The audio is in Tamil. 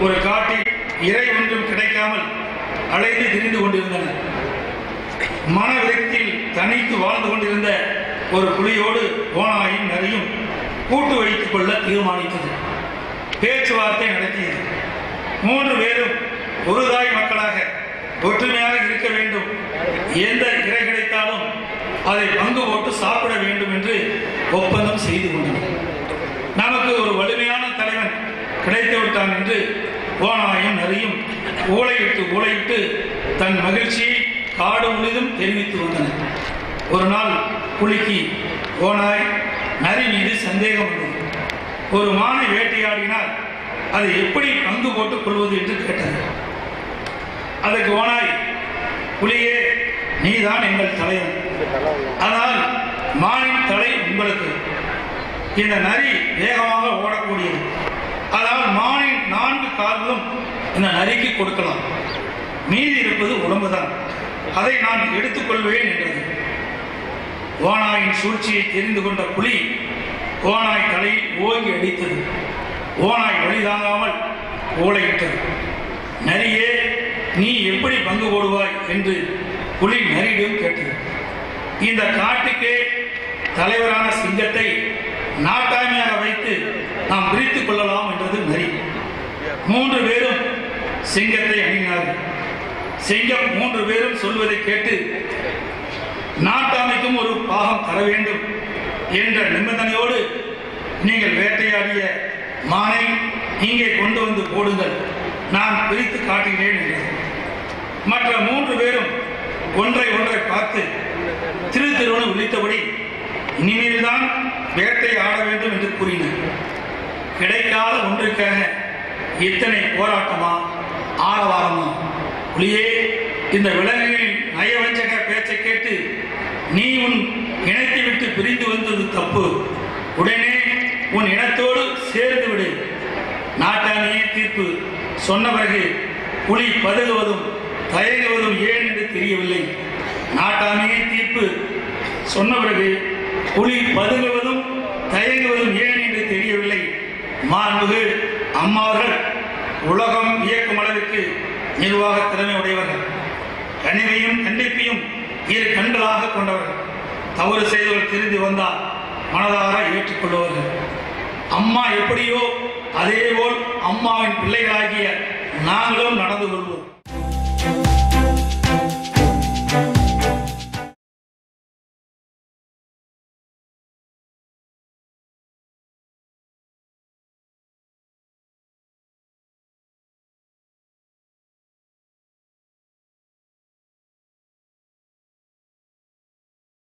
ஒரு காட்டில் இறை ஒன்றும் கிடைக்காமல் அலைந்து திரிந்து கொண்டிருந்தனர். மன விரக்தியில் தனித்து வாழ்ந்து கொண்டிருந்த ஒரு புலியோடு ஓநாயும் நரியும் கூட்டு வைத்துக் கொள்ள தீர்மானித்தது. பேச்சுவார்த்தை நடத்தியது. 3 பேரும் ஒரு தாய் மக்களாக ஒற்றுமையாக இருக்க வேண்டும், எந்த இறை கிடைத்தாலும் அதை பங்கு போட்டு சாப்பிட வேண்டும் என்று ஒப்பந்தம் செய்து கொண்டனர். நமக்கு ஒரு வலிமையான தலைவன் கிடைத்து விட்டான் என்று ஓநாயும் நரியும் ஊளையிட்டு தன் மகிழ்ச்சியை காடு முழுதும் தெரிவித்து வந்தனர். ஒரு நாள் புலிக்கு ஓநாய் நரி மீது சந்தேகம் வந்தது. ஒரு மானை வேட்டையாடினால் அதை எப்படி பங்கு போட்டுக் கொள்வது என்று கேட்டது. அதற்கு ஓநாய், புலியே, நீதான் எங்கள் தலைவன், ஆனால் மானின் தலை உங்களுக்கு. இந்த நரி வேகமாக ஓடக்கூடியது, அதனால் மானின் 4 கால்களும் இந்த நரிக்கு கொடுக்கலாம். மீதி இருப்பது உடம்புதான், அதை நான் எடுத்துக்கொள்வேன் என்றது. ஓநாயின் சூழ்ச்சியை தெரிந்து கொண்ட புலி ஓநாய் தலையில் ஓங்கி அடித்தது. ஓநாய் வழி தாங்காமல் ஊளையிட்டது. நரியே, நீ எப்படி பங்கு போடுவாய் என்று புலி நரியிடம் கேட்டது. இந்த காட்டுக்கே தலைவரான சிங்கத்தை நாட்டாமையாக வைத்து நாம் பிரித்துக் கொள்ளலாம் என்றது நரி. 3 பேரும் சிங்கத்தை அணுகினார்கள். சிங்கம் 3 பேரும் சொல்வதை கேட்டு நாட்டாமைக்கும் ஒரு பாகம் தர வேண்டும் என்ற நிபந்தனையோடு, நீங்கள் வேட்டையாடிய மானை இங்கே கொண்டு வந்து போடுங்கள், நான் பிரித்து காட்டுகிறேன் என்றது. மற்ற 3 பேரும் ஒன்றை பார்த்து திருவென விழித்தபடி இனிமேல்தான் வேட்டை ஆட வேண்டும் என்று கூறினர். கிடைக்காத ஒன்றுக்காக இத்தனை போராட்டமா, ஆரவாரமா? புலியே, இந்த விலங்குகளின் நயவஞ்சக பேச்சை கேட்டு நீ உன் இனத்தை விட்டு பிரிந்து வந்தது தப்பு. உடனே உன் இனத்தோடு சேர்ந்து விடு. நாட்டாமையே தீர்ப்பு சொன்ன பிறகு புலி பதுகுவதும் தயங்குவதும் ஏன் என்று தெரியவில்லை. நாட்டாமையே தீர்ப்பு சொன்ன பிறகு புலி பதுகுவதும் தயங்குவதும் ஏன் என்று தெரியவில்லை. மாண்புமிகு அம்மாவர்கள் உலகம் இயக்கும் அளவிற்கு நிர்வாக திறமை உடையவர்கள், கனிவையும் கண்டிப்பையும் 2 கண்களாக கொண்டவர்கள். தவறு செய்தவர்கள் திரும்பி வந்தால் மனதார ஏற்றுக்கொள்வார்கள். அம்மா எப்படியோ அதேபோல் அம்மாவின் பிள்ளைகளாகிய நாங்களும் நடந்து கொள்வோம்.